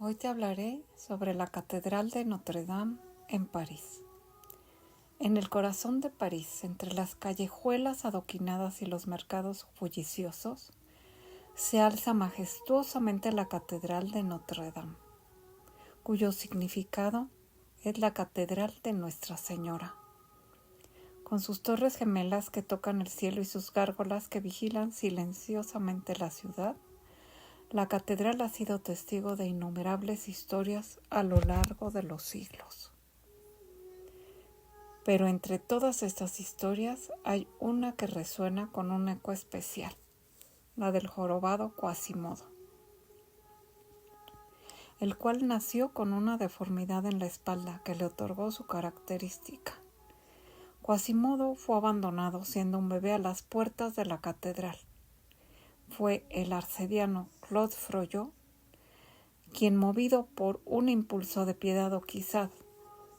Hoy te hablaré sobre la Catedral de Notre Dame en París. En el corazón de París, entre las callejuelas adoquinadas y los mercados bulliciosos, se alza majestuosamente la Catedral de Notre Dame, cuyo significado es la Catedral de Nuestra Señora. Con sus torres gemelas que tocan el cielo y sus gárgolas que vigilan silenciosamente la ciudad, la catedral ha sido testigo de innumerables historias a lo largo de los siglos. Pero entre todas estas historias hay una que resuena con un eco especial, la del jorobado Quasimodo, el cual nació con una deformidad en la espalda que le otorgó su característica. Quasimodo fue abandonado siendo un bebé a las puertas de la catedral. Fue el arcediano Claude Frollo quien, movido por un impulso de piedad o quizás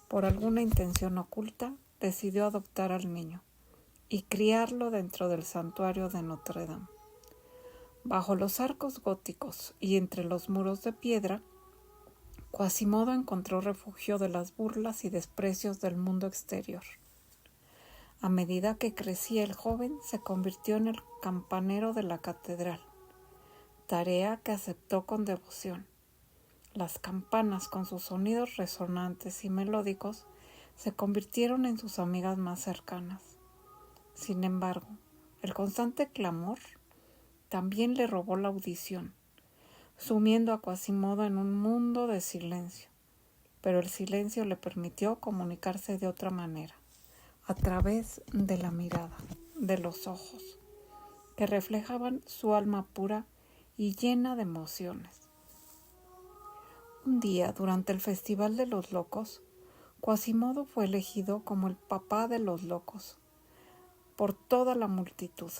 por alguna intención oculta, decidió adoptar al niño y criarlo dentro del santuario de Notre Dame. Bajo los arcos góticos y entre los muros de piedra, Quasimodo encontró refugio de las burlas y desprecios del mundo exterior. A medida que crecía el joven, se convirtió en el campanero de la catedral, tarea que aceptó con devoción. Las campanas, con sus sonidos resonantes y melódicos, se convirtieron en sus amigas más cercanas. Sin embargo, el constante clamor también le robó la audición, sumiendo a Quasimodo en un mundo de silencio. Pero el silencio le permitió comunicarse de otra manera, a través de la mirada, de los ojos, que reflejaban su alma pura y llena de emociones. Un día, durante el Festival de los Locos, Quasimodo fue elegido como el papá de los locos por toda la multitud,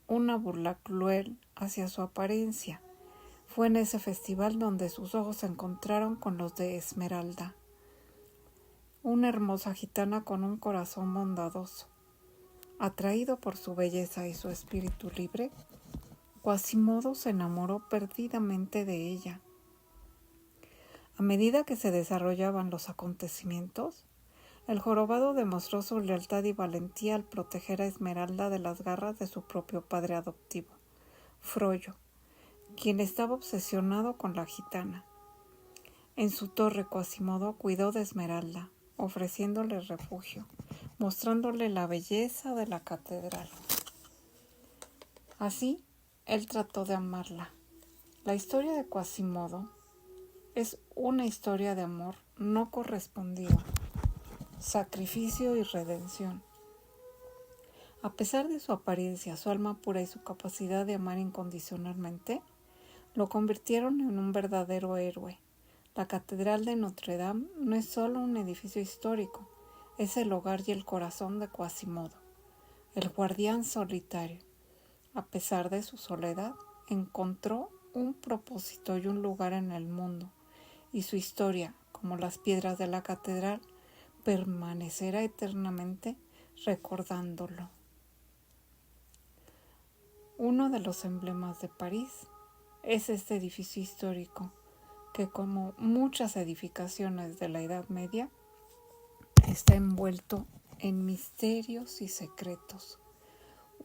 una burla cruel hacia su apariencia. Fue en ese festival donde sus ojos se encontraron con los de Esmeralda, una hermosa gitana con un corazón bondadoso. Atraído por su belleza y su espíritu libre, Quasimodo se enamoró perdidamente de ella. A medida que se desarrollaban los acontecimientos, el jorobado demostró su lealtad y valentía al proteger a Esmeralda de las garras de su propio padre adoptivo, Frollo, quien estaba obsesionado con la gitana. En su torre, Quasimodo cuidó de Esmeralda, ofreciéndole refugio, mostrándole la belleza de la catedral. Así, él trató de amarla. La historia de Quasimodo es una historia de amor no correspondido, sacrificio y redención. A pesar de su apariencia, su alma pura y su capacidad de amar incondicionalmente, lo convirtieron en un verdadero héroe. La Catedral de Notre Dame no es solo un edificio histórico, es el hogar y el corazón de Quasimodo, el guardián solitario. A pesar de su soledad, encontró un propósito y un lugar en el mundo, y su historia, como las piedras de la catedral, permanecerá eternamente recordándolo. Uno de los emblemas de París es este edificio histórico que, como muchas edificaciones de la Edad Media, está envuelto en misterios y secretos.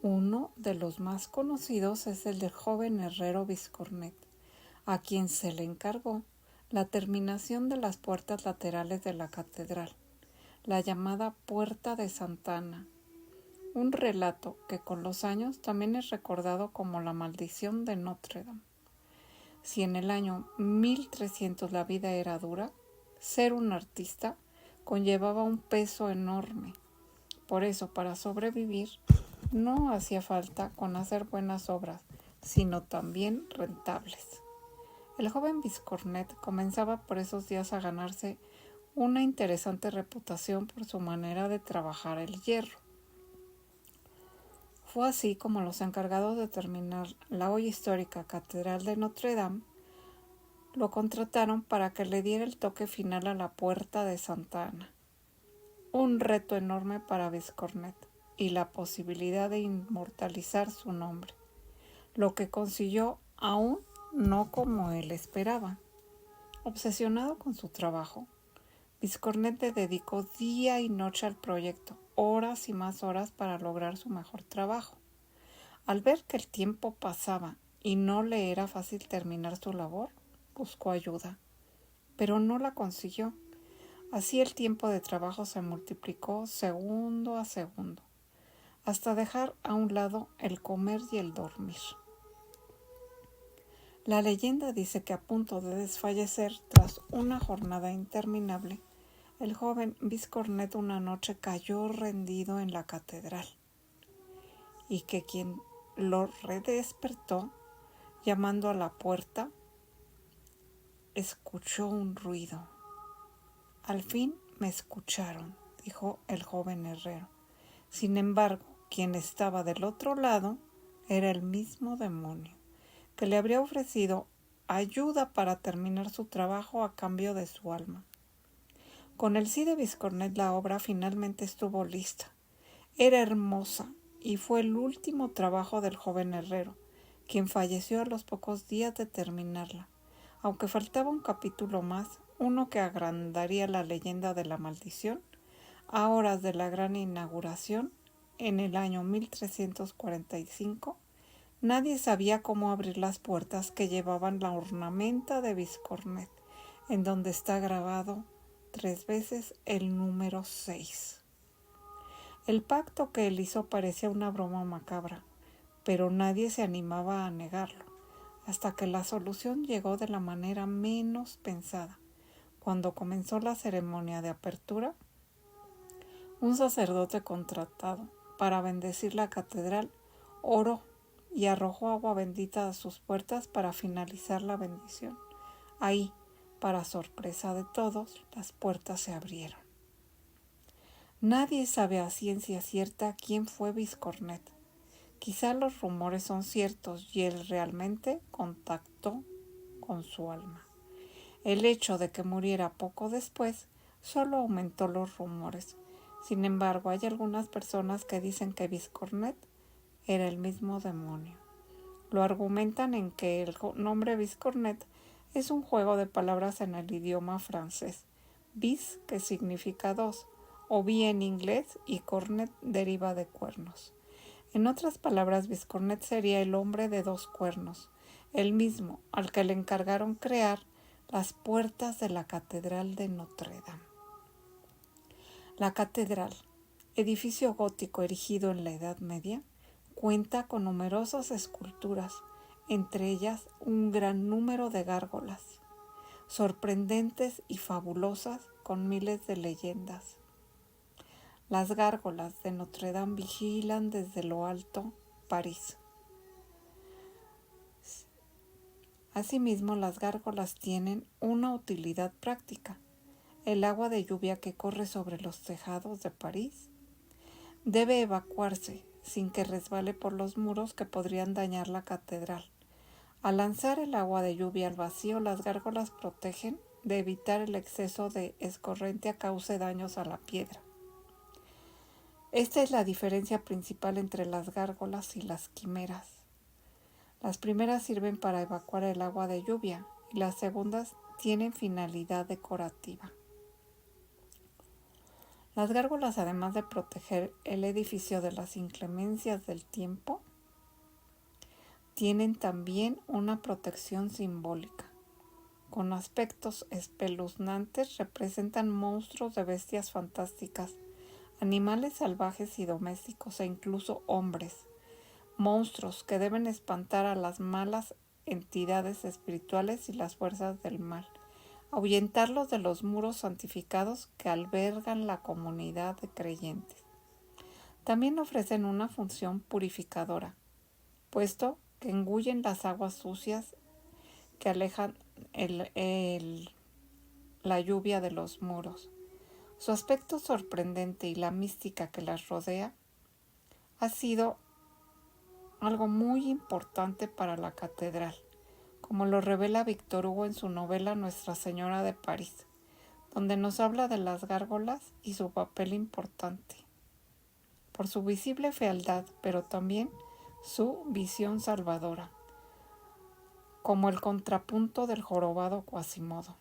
Uno de los más conocidos es el del joven herrero Viscornet, a quien se le encargó la terminación de las puertas laterales de la catedral, la llamada Puerta de Santa Ana, un relato que con los años también es recordado como la maldición de Notre Dame. Si en el año 1300 la vida era dura, ser un artista conllevaba un peso enorme. Por eso, para sobrevivir, no hacía falta con hacer buenas obras, sino también rentables. El joven Viscornet comenzaba por esos días a ganarse una interesante reputación por su manera de trabajar el hierro. Fue así como los encargados de terminar la hoy histórica Catedral de Notre Dame lo contrataron para que le diera el toque final a la Puerta de Santa Ana. Un reto enorme para Viscornet y la posibilidad de inmortalizar su nombre, lo que consiguió aún no como él esperaba. Obsesionado con su trabajo, Viscornet le dedicó día y noche al proyecto, horas y más horas para lograr su mejor trabajo. Al ver que el tiempo pasaba y no le era fácil terminar su labor, buscó ayuda, pero no la consiguió. Así el tiempo de trabajo se multiplicó segundo a segundo, hasta dejar a un lado el comer y el dormir. La leyenda dice que a punto de desfallecer tras una jornada interminable, el joven Viscornet una noche cayó rendido en la catedral y que quien lo redespertó, llamando a la puerta, escuchó un ruido. Al fin me escucharon, dijo el joven herrero. Sin embargo, quien estaba del otro lado era el mismo demonio, que le habría ofrecido ayuda para terminar su trabajo a cambio de su alma. Con el sí de Viscornet la obra finalmente estuvo lista. Era hermosa y fue el último trabajo del joven herrero, quien falleció a los pocos días de terminarla, aunque faltaba un capítulo más, uno que agrandaría la leyenda de la maldición, a horas de la gran inauguración, en el año 1345, nadie sabía cómo abrir las puertas que llevaban la ornamenta de Viscornet, en donde está grabado 3 veces el número 6. El pacto que él hizo parecía una broma macabra, pero nadie se animaba a negarlo, hasta que la solución llegó de la manera menos pensada. Cuando comenzó la ceremonia de apertura, un sacerdote contratado para bendecir la catedral oró y arrojó agua bendita a sus puertas para finalizar la bendición. Ahí, para sorpresa de todos, las puertas se abrieron. Nadie sabe a ciencia cierta quién fue Viscornet. Quizá los rumores son ciertos y él realmente contactó con su alma. El hecho de que muriera poco después solo aumentó los rumores. Sin embargo, hay algunas personas que dicen que Viscornet era el mismo demonio. Lo argumentan en que el nombre Viscornet es un juego de palabras en el idioma francés. Vis, que significa dos, o bien en inglés, y cornet deriva de cuernos. En otras palabras, Viscornet sería el hombre de 2 cuernos, el mismo al que le encargaron crear las puertas de la Catedral de Notre Dame. La catedral, edificio gótico erigido en la Edad Media, cuenta con numerosas esculturas, entre ellas un gran número de gárgolas, sorprendentes y fabulosas con miles de leyendas. Las gárgolas de Notre Dame vigilan desde lo alto París. Asimismo, las gárgolas tienen una utilidad práctica. El agua de lluvia que corre sobre los tejados de París debe evacuarse sin que resbale por los muros que podrían dañar la catedral. Al lanzar el agua de lluvia al vacío, las gárgolas protegen de evitar el exceso de escorrente a cause daños a la piedra. Esta es la diferencia principal entre las gárgolas y las quimeras. Las primeras sirven para evacuar el agua de lluvia y las segundas tienen finalidad decorativa. Las gárgolas, además de proteger el edificio de las inclemencias del tiempo, tienen también una protección simbólica. Con aspectos espeluznantes representan monstruos de bestias fantásticas, animales salvajes y domésticos e incluso hombres, monstruos que deben espantar a las malas entidades espirituales y las fuerzas del mal, ahuyentarlos de los muros santificados que albergan la comunidad de creyentes. También ofrecen una función purificadora, puesto que engullen las aguas sucias que alejan la lluvia de los muros. Su aspecto sorprendente y la mística que las rodea ha sido algo muy importante para la catedral, como lo revela Víctor Hugo en su novela Nuestra Señora de París, donde nos habla de las gárgolas y su papel importante, por su visible fealdad, pero también su visión salvadora, como el contrapunto del jorobado Quasimodo.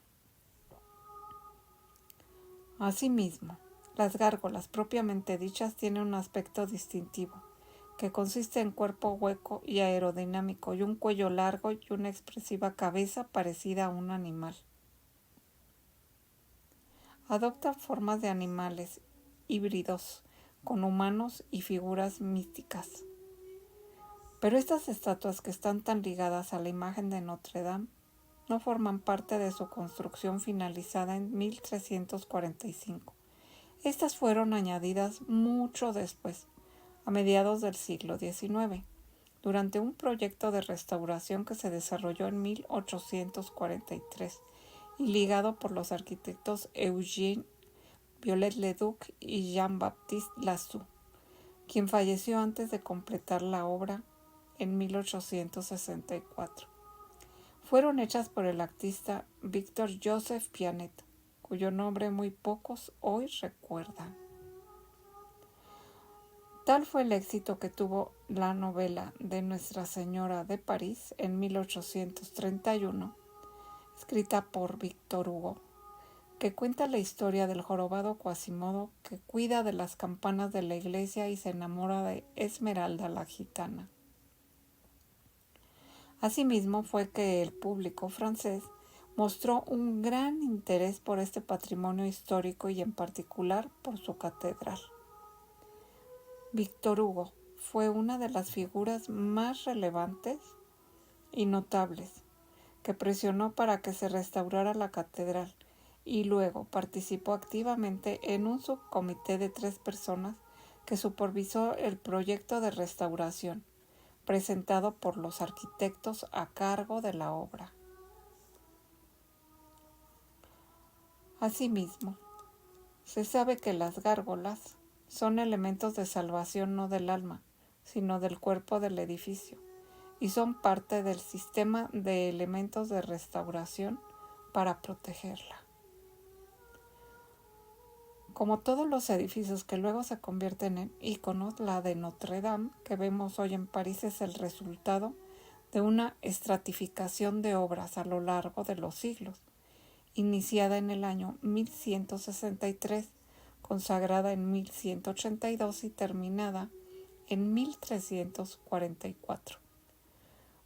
Asimismo, las gárgolas propiamente dichas tienen un aspecto distintivo, que consiste en cuerpo hueco y aerodinámico y un cuello largo y una expresiva cabeza parecida a un animal. Adoptan formas de animales híbridos con humanos y figuras místicas. Pero estas estatuas que están tan ligadas a la imagen de Notre Dame no forman parte de su construcción finalizada en 1345. Estas fueron añadidas mucho después, a mediados del siglo XIX, durante un proyecto de restauración que se desarrolló en 1843 y ligado por los arquitectos Eugène Viollet-le-Duc y Jean-Baptiste Lassou, quien falleció antes de completar la obra en 1864. Fueron hechas por el artista Victor-Joseph Pianet, cuyo nombre muy pocos hoy recuerdan. Tal fue el éxito que tuvo la novela de Nuestra Señora de París en 1831, escrita por Víctor Hugo, que cuenta la historia del jorobado Quasimodo que cuida de las campanas de la iglesia y se enamora de Esmeralda la gitana. Asimismo fue que el público francés mostró un gran interés por este patrimonio histórico y en particular por su catedral. Víctor Hugo fue una de las figuras más relevantes y notables que presionó para que se restaurara la catedral y luego participó activamente en un subcomité de 3 personas que supervisó el proyecto de restauración presentado por los arquitectos a cargo de la obra. Asimismo, se sabe que las gárgolas son elementos de salvación no del alma, sino del cuerpo del edificio, y son parte del sistema de elementos de restauración para protegerla. Como todos los edificios que luego se convierten en íconos, la de Notre Dame que vemos hoy en París es el resultado de una estratificación de obras a lo largo de los siglos, iniciada en el año 1163, consagrada en 1182 y terminada en 1344.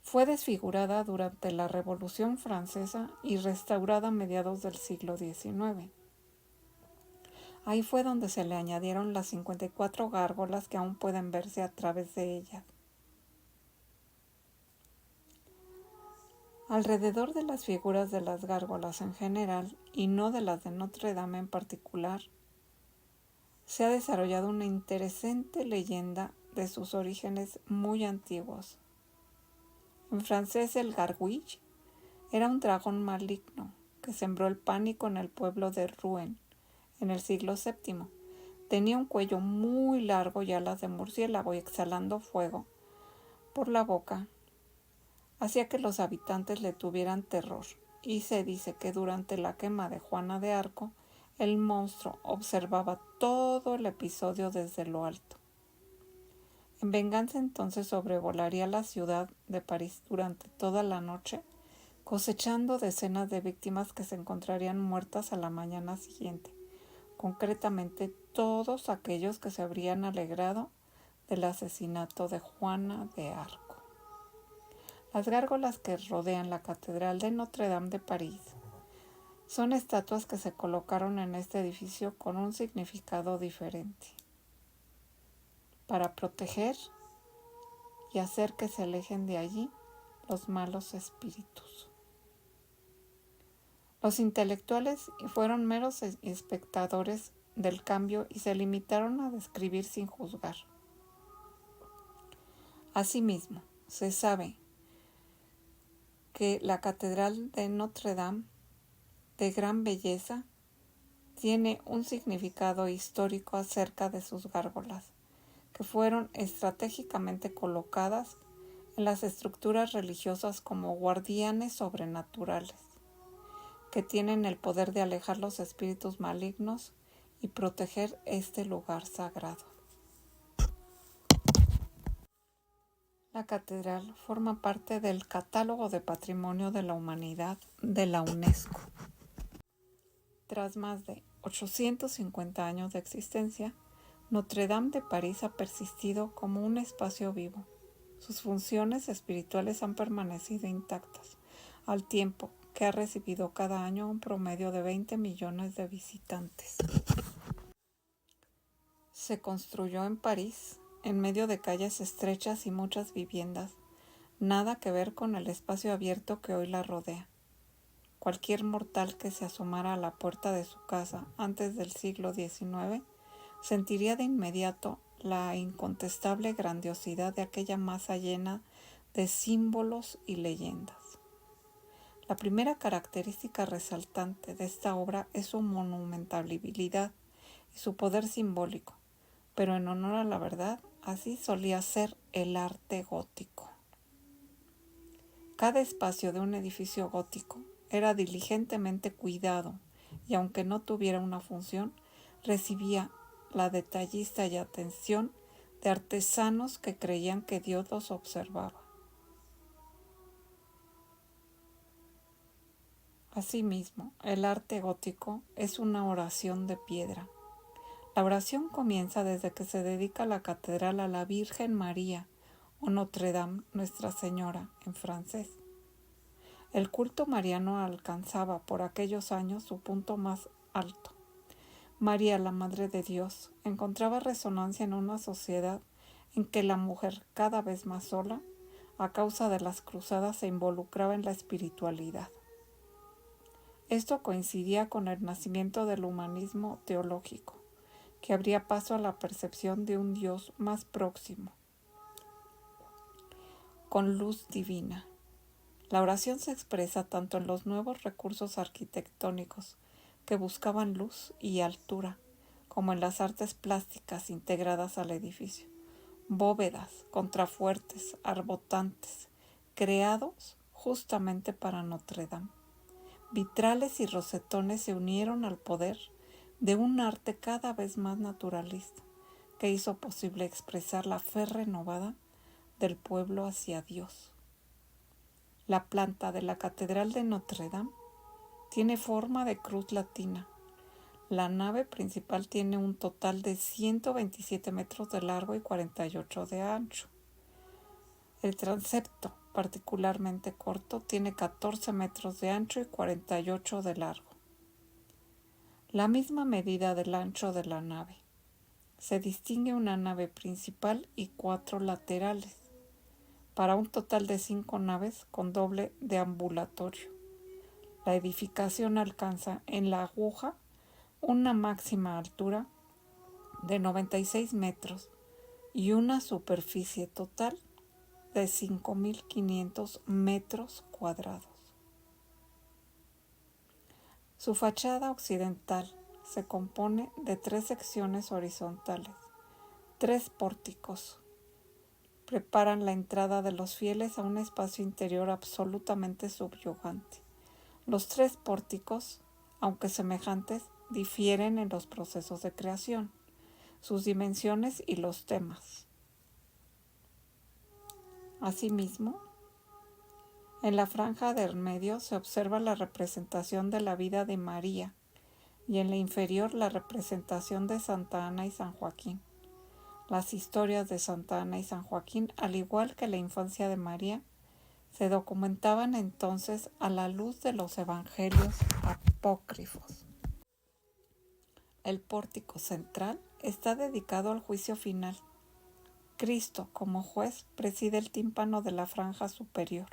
Fue desfigurada durante la Revolución Francesa y restaurada a mediados del siglo XIX. Ahí fue donde se le añadieron las 54 gárgolas que aún pueden verse a través de ellas. Alrededor de las figuras de las gárgolas en general, y no de las de Notre Dame en particular, se ha desarrollado una interesante leyenda de sus orígenes muy antiguos. En francés, el gargouille era un dragón maligno que sembró el pánico en el pueblo de Rouen en el siglo VII. Tenía un cuello muy largo y alas de murciélago y exhalando fuego por la boca hacía que los habitantes le tuvieran terror, y se dice que durante la quema de Juana de Arco, el monstruo observaba todo el episodio desde lo alto. En venganza entonces sobrevolaría la ciudad de París durante toda la noche, cosechando decenas de víctimas que se encontrarían muertas a la mañana siguiente, concretamente todos aquellos que se habrían alegrado del asesinato de Juana de Arco. Las gárgolas que rodean la Catedral de Notre Dame de París son estatuas que se colocaron en este edificio con un significado diferente, para proteger y hacer que se alejen de allí los malos espíritus. Los intelectuales fueron meros espectadores del cambio y se limitaron a describir sin juzgar. Asimismo, se sabe que la Catedral de Notre Dame, de gran belleza, tiene un significado histórico acerca de sus gárgolas, que fueron estratégicamente colocadas en las estructuras religiosas como guardianes sobrenaturales, que tienen el poder de alejar los espíritus malignos y proteger este lugar sagrado. La catedral forma parte del Catálogo de Patrimonio de la Humanidad de la UNESCO. Tras más de 850 años de existencia, Notre Dame de París ha persistido como un espacio vivo. Sus funciones espirituales han permanecido intactas, al tiempo que ha recibido cada año un promedio de 20 millones de visitantes. Se construyó en París, en medio de calles estrechas y muchas viviendas, nada que ver con el espacio abierto que hoy la rodea. Cualquier mortal que se asomara a la puerta de su casa antes del siglo XIX sentiría de inmediato la incontestable grandiosidad de aquella masa llena de símbolos y leyendas. La primera característica resaltante de esta obra es su monumentalidad y su poder simbólico, pero en honor a la verdad, así solía ser el arte gótico. Cada espacio de un edificio gótico era diligentemente cuidado y aunque no tuviera una función, recibía la detallista y atención de artesanos que creían que Dios los observaba. Asimismo, el arte gótico es una oración de piedra. La oración comienza desde que se dedica la catedral a la Virgen María o Notre Dame, Nuestra Señora, en francés. El culto mariano alcanzaba por aquellos años su punto más alto. María, la Madre de Dios, encontraba resonancia en una sociedad en que la mujer, cada vez más sola, a causa de las cruzadas, se involucraba en la espiritualidad. Esto coincidía con el nacimiento del humanismo teológico, que abría paso a la percepción de un Dios más próximo, con luz divina. La oración se expresa tanto en los nuevos recursos arquitectónicos que buscaban luz y altura, como en las artes plásticas integradas al edificio, bóvedas, contrafuertes, arbotantes, creados justamente para Notre Dame. Vitrales y rosetones se unieron al poder de un arte cada vez más naturalista, que hizo posible expresar la fe renovada del pueblo hacia Dios. La planta de la Catedral de Notre Dame tiene forma de cruz latina. La nave principal tiene un total de 127 metros de largo y 48 de ancho. El transepto, particularmente corto, tiene 14 metros de ancho y 48 de largo. La misma medida del ancho de la nave. Se distingue una nave principal y 4 laterales, para un total de 5 naves con doble deambulatorio. La edificación alcanza en la aguja una máxima altura de 96 metros y una superficie total de 5.500 metros cuadrados. Su fachada occidental se compone de 3 secciones horizontales. 3 pórticos preparan la entrada de los fieles a un espacio interior absolutamente subyugante. Los 3 pórticos, aunque semejantes, difieren en los procesos de creación, sus dimensiones y los temas. Asimismo, en la franja del medio se observa la representación de la vida de María y en la inferior la representación de Santa Ana y San Joaquín. Las historias de Santa Ana y San Joaquín, al igual que la infancia de María, se documentaban entonces a la luz de los evangelios apócrifos. El pórtico central está dedicado al juicio final. Cristo, como juez, preside el tímpano de la franja superior,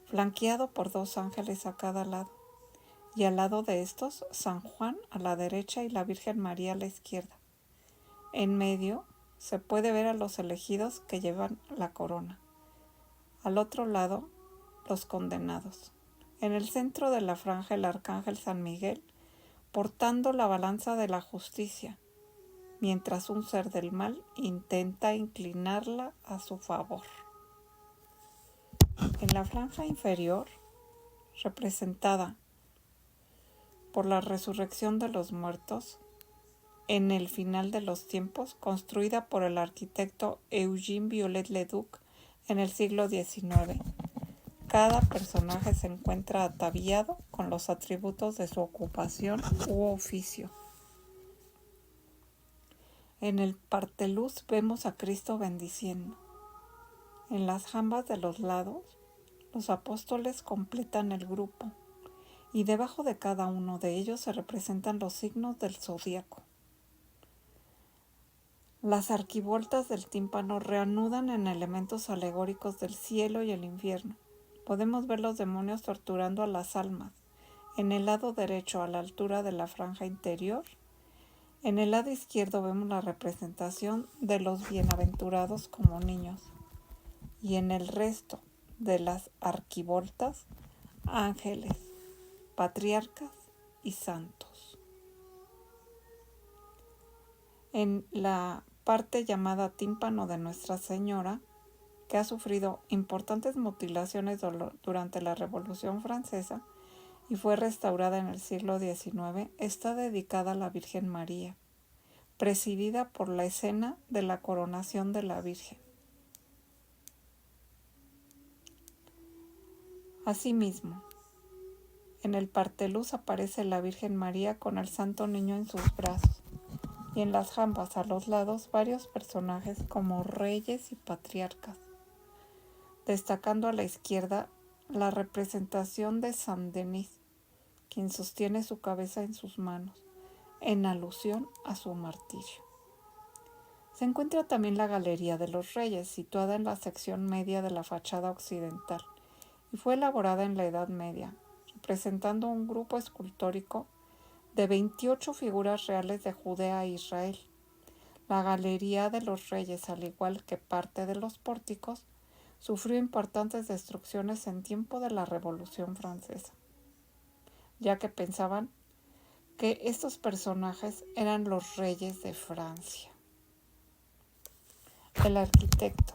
flanqueado por 2 ángeles a cada lado, y al lado de estos, San Juan a la derecha y la Virgen María a la izquierda. En medio se puede ver a los elegidos que llevan la corona. Al otro lado, los condenados. En el centro de la franja, el arcángel San Miguel, portando la balanza de la justicia, mientras un ser del mal intenta inclinarla a su favor. En la franja inferior, representada por la resurrección de los muertos, en el final de los tiempos, construida por el arquitecto Eugene Viollet-le-Duc en el siglo XIX, cada personaje se encuentra ataviado con los atributos de su ocupación u oficio. En el parteluz vemos a Cristo bendiciendo. En las jambas de los lados, los apóstoles completan el grupo y debajo de cada uno de ellos se representan los signos del zodíaco. Las arquivoltas del tímpano reanudan en elementos alegóricos del cielo y el infierno. Podemos ver los demonios torturando a las almas. En el lado derecho, a la altura de la franja interior, en el lado izquierdo vemos la representación de los bienaventurados como niños. Y en el resto de las arquivoltas, ángeles, patriarcas y santos. En la parte llamada tímpano de Nuestra Señora, que ha sufrido importantes mutilaciones durante la Revolución Francesa y fue restaurada en el siglo XIX, está dedicada a la Virgen María, presidida por la escena de la coronación de la Virgen. Asimismo, en el parteluz aparece la Virgen María con el Santo Niño en sus brazos, y en las jambas a los lados varios personajes como reyes y patriarcas, destacando a la izquierda la representación de San Denis, quien sostiene su cabeza en sus manos, en alusión a su martirio. Se encuentra también la Galería de los Reyes, situada en la sección media de la fachada occidental, y fue elaborada en la Edad Media, representando un grupo escultórico de 28 figuras reales de Judea e Israel. La Galería de los Reyes, al igual que parte de los pórticos, sufrió importantes destrucciones en tiempo de la Revolución Francesa, ya que pensaban que estos personajes eran los reyes de Francia. El arquitecto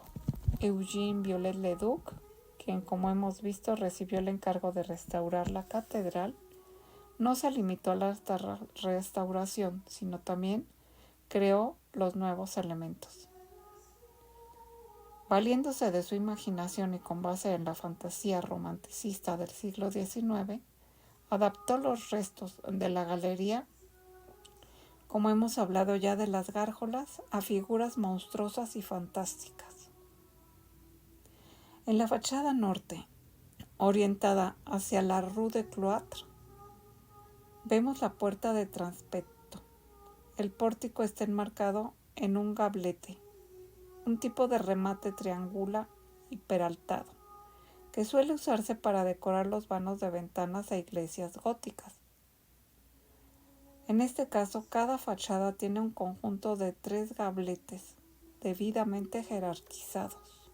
Eugène Viollet-le-Duc, quien, como hemos visto, recibió el encargo de restaurar la catedral, no se limitó a la restauración, sino también creó los nuevos elementos. Valiéndose de su imaginación y con base en la fantasía romanticista del siglo XIX, adaptó los restos de la galería, como hemos hablado ya de las gárgolas, a figuras monstruosas y fantásticas. En la fachada norte, orientada hacia la Rue de Cloître, vemos la puerta de transepto. El pórtico está enmarcado en un gablete, un tipo de remate triangular y peraltado, que suele usarse para decorar los vanos de ventanas e iglesias góticas. En este caso, cada fachada tiene un conjunto de 3 gabletes debidamente jerarquizados.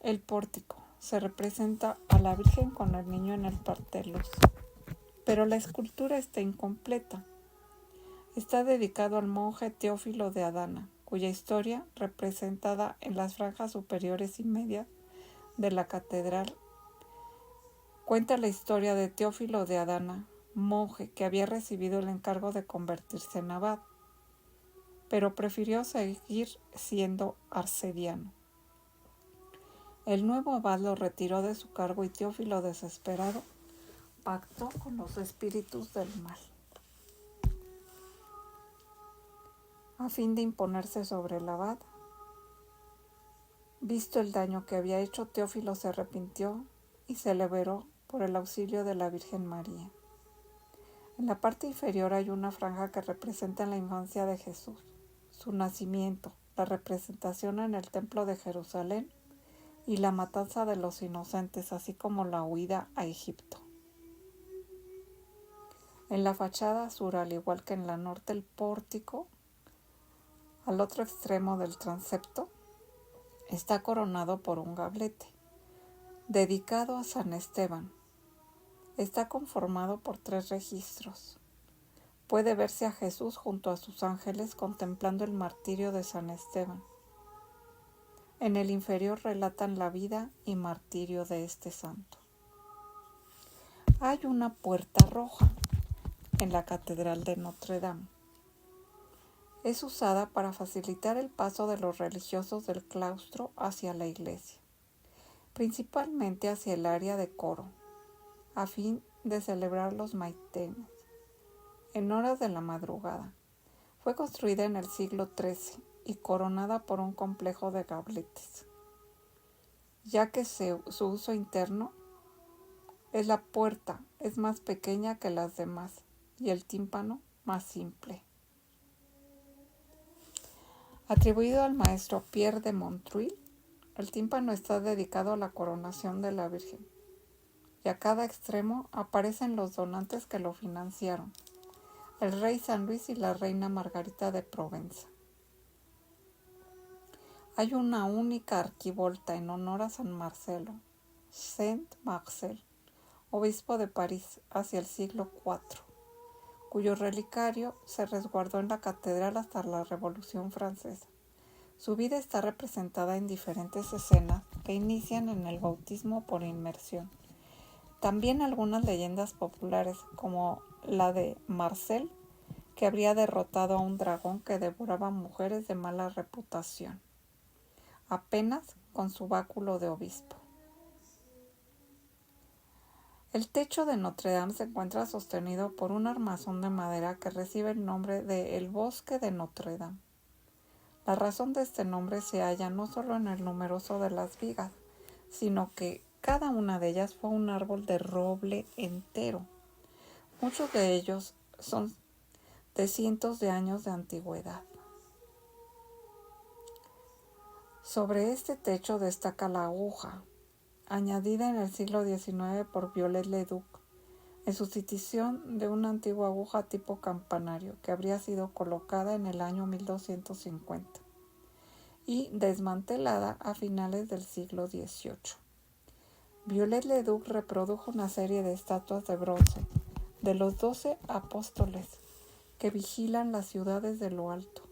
El pórtico se representa a la Virgen con el niño en el parteluz, pero la escultura está incompleta. Está dedicado al monje Teófilo de Adana, cuya historia, representada en las franjas superiores y medias de la catedral, cuenta la historia de Teófilo de Adana, monje que había recibido el encargo de convertirse en abad, pero prefirió seguir siendo arcediano. El nuevo abad lo retiró de su cargo y Teófilo, desesperado, pactó con los espíritus del mal, a fin de imponerse sobre el abad. Visto el daño que había hecho, Teófilo se arrepintió y se liberó por el auxilio de la Virgen María. En la parte inferior hay una franja que representa la infancia de Jesús, su nacimiento, la representación en el Templo de Jerusalén y la matanza de los inocentes, así como la huida a Egipto. En la fachada sur, al igual que en la norte, el pórtico, al otro extremo del transepto, está coronado por un gablete, dedicado a San Esteban. Está conformado por 3 registros. Puede verse a Jesús junto a sus ángeles contemplando el martirio de San Esteban. En el inferior relatan la vida y martirio de este santo. Hay una puerta roja en la Catedral de Notre Dame. Es usada para facilitar el paso de los religiosos del claustro hacia la iglesia. principalmente hacia el área de coro, a fin de celebrar los maitenes, en horas de la madrugada. Fue construida en el siglo XIII y coronada por un complejo de gabletes, ya que su uso interno es la puerta, es más pequeña que las demás y el tímpano más simple. Atribuido al maestro Pierre de Montreuil, el tímpano está dedicado a la coronación de la Virgen, y a cada extremo aparecen los donantes que lo financiaron, el rey San Luis y la reina Margarita de Provenza. Hay una única arquivolta en honor a San Marcelo, Saint-Marcel, obispo de París hacia el siglo IV, cuyo relicario se resguardó en la catedral hasta la Revolución Francesa. Su vida está representada en diferentes escenas que inician en el bautismo por inmersión. También algunas leyendas populares, como la de Marcel, que habría derrotado a un dragón que devoraba mujeres de mala reputación, apenas con su báculo de obispo. El techo de Notre Dame se encuentra sostenido por un armazón de madera que recibe el nombre de El Bosque de Notre Dame. La razón de este nombre se halla no solo en el numeroso de las vigas, sino que cada una de ellas fue un árbol de roble entero. Muchos de ellos son de cientos de años de antigüedad. Sobre este techo destaca la aguja, añadida en el siglo XIX por Viollet-le-Duc, en sustitución de una antigua aguja tipo campanario que habría sido colocada en el año 1250 y desmantelada a finales del siglo XVIII. Viollet-le-Duc reprodujo una serie de estatuas de bronce de los 12 apóstoles que vigilan las ciudades de lo alto.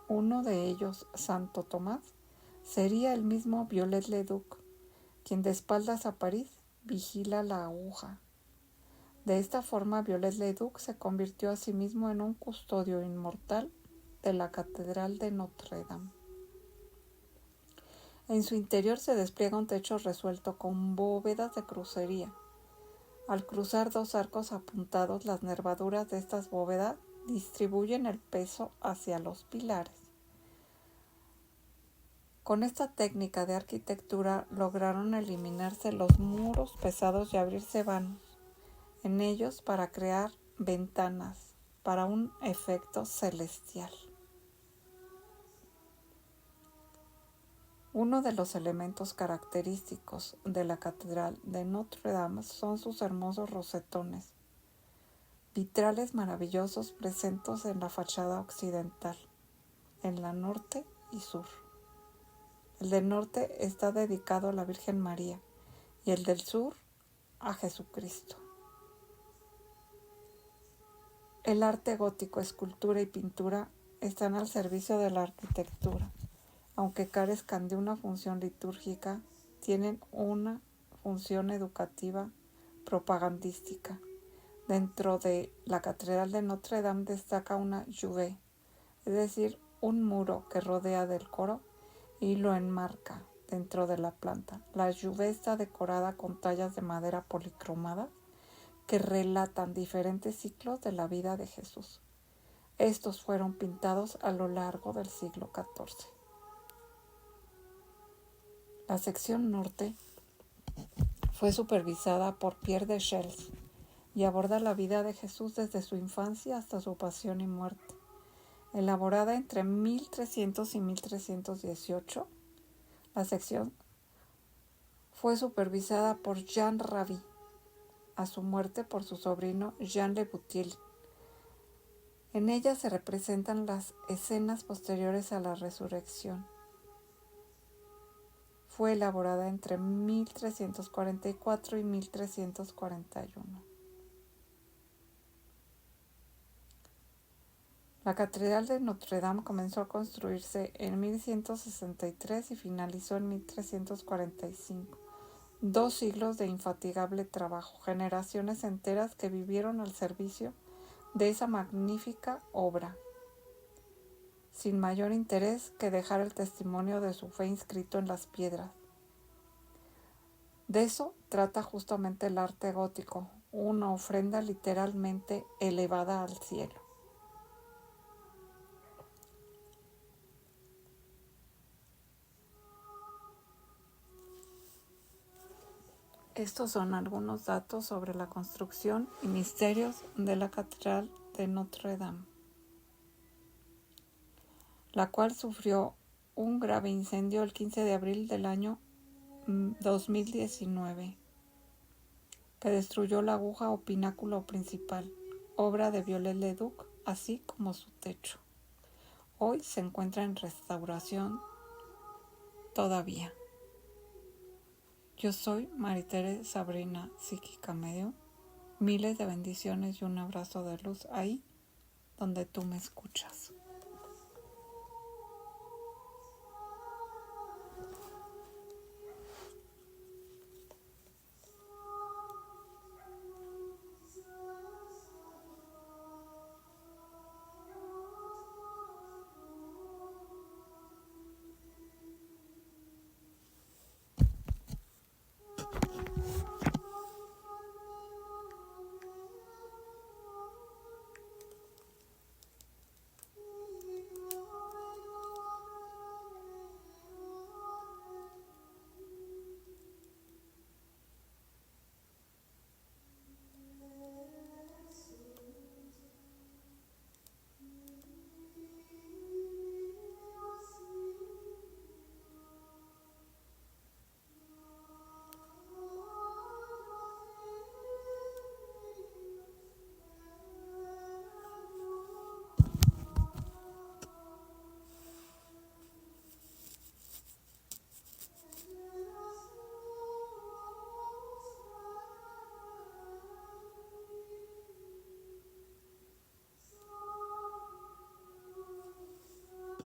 Uno de ellos, Santo Tomás, sería el mismo Viollet-le-Duc, quien de espaldas a París vigila la aguja. De esta forma, Viollet-le-Duc se convirtió a sí mismo en un custodio inmortal de la Catedral de Notre Dame. En su interior se despliega un techo resuelto con bóvedas de crucería. Al cruzar dos arcos apuntados, las nervaduras de estas bóvedas distribuyen el peso hacia los pilares. Con esta técnica de arquitectura lograron eliminarse los muros pesados y abrirse vanos en ellos para crear ventanas para un efecto celestial. Uno de los elementos característicos de la Catedral de Notre Dame son sus hermosos rosetones, vitrales maravillosos presentes en la fachada occidental, en la norte y sur. El del norte está dedicado a la Virgen María y el del sur a Jesucristo. El arte gótico, escultura y pintura están al servicio de la arquitectura. Aunque carezcan de una función litúrgica, tienen una función educativa propagandística. Dentro de la Catedral de Notre Dame destaca una juve, es decir, un muro que rodea del coro y lo enmarca dentro de la planta. La juve está decorada con tallas de madera policromadas que relatan diferentes ciclos de la vida de Jesús. Estos fueron pintados a lo largo del siglo XIV. La sección norte fue supervisada por Pierre de Chelles y aborda la vida de Jesús desde su infancia hasta su pasión y muerte. Elaborada entre 1300 y 1318, la sección fue supervisada por Jean Raby, a su muerte por su sobrino Jean Le Boutiel. En ella se representan las escenas posteriores a la resurrección. Fue elaborada entre 1344 y 1341. La Catedral de Notre Dame comenzó a construirse en 1163 y finalizó en 1345. 2 siglos de infatigable trabajo, generaciones enteras que vivieron al servicio de esa magnífica obra, sin mayor interés que dejar el testimonio de su fe inscrito en las piedras. De eso trata justamente el arte gótico, una ofrenda literalmente elevada al cielo. Estos son algunos datos sobre la construcción y misterios de la Catedral de Notre Dame, la cual sufrió un grave incendio el 15 de abril del año 2019, que destruyó la aguja o pináculo principal, obra de Viollet-le-Duc, así como su techo. Hoy se encuentra en restauración todavía. Yo soy Maritere Sabrina Psíquica Medio. Miles de bendiciones y un abrazo de luz ahí donde tú me escuchas.